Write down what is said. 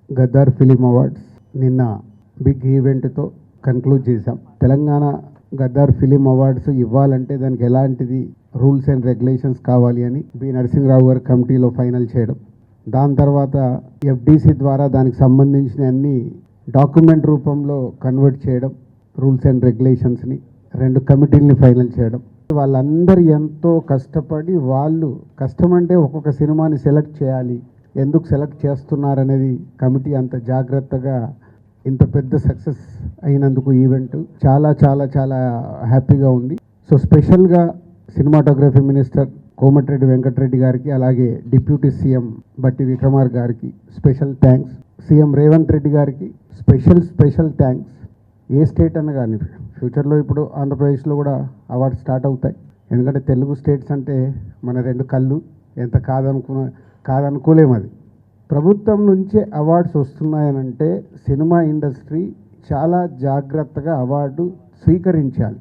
Gaddar film awards నిన్న big ఈవెంట్తో conclude చేశాం. Telangana Gaddar film awards ఇవ్వాలంటే దానికి ఎలాంటిది రూల్స్ అండ్ రెగ్యులేషన్స్ కావాలి అని బి నరసింహరావు గారి కమిటీలో ఫైనల్ చేయడం, దాని తర్వాత ఎఫ్డిసి ద్వారా దానికి సంబంధించిన అన్ని డాక్యుమెంట్ రూపంలో కన్వర్ట్ చేయడం, రూల్స్ అండ్ రెగ్యులేషన్స్ని 2 కమిటీలని ఫైనల్ చేయడం. వాళ్ళందరూ ఎంతో కష్టపడి, వాళ్ళు కష్టమంటే ఒక్కొక్క సినిమాని సెలెక్ట్ చేయాలి, ఎందుకు సెలెక్ట్ చేస్తున్నారనేది కమిటీ అంత జాగ్రత్తగా ఇంత పెద్ద సక్సెస్ అయినందుకు ఈవెంట్ చాలా చాలా చాలా హ్యాపీగా ఉంది. సో స్పెషల్గా సినిమాటోగ్రఫీ మినిస్టర్ కోమటిరెడ్డి వెంకటరెడ్డి గారికి, అలాగే డిప్యూటీ సీఎం బట్టి విక్రమార్ గారికి special thanks, CM Revanth Reddy గారికి స్పెషల్ థ్యాంక్స్. ఏ స్టేట్ అన్న కానీ ఫ్యూచర్లో ఇప్పుడు ఆంధ్రప్రదేశ్లో కూడా అవార్డ్స్ స్టార్ట్ అవుతాయి. ఎందుకంటే తెలుగు స్టేట్స్ అంటే మన 2 కళ్ళు, ఎంత కాదనుకోలేము. అది ప్రభుత్వం నుంచే అవార్డ్స్ వస్తున్నాయనంటే సినిమా ఇండస్ట్రీ చాలా జాగ్రత్తగా అవార్డు స్వీకరించాలి.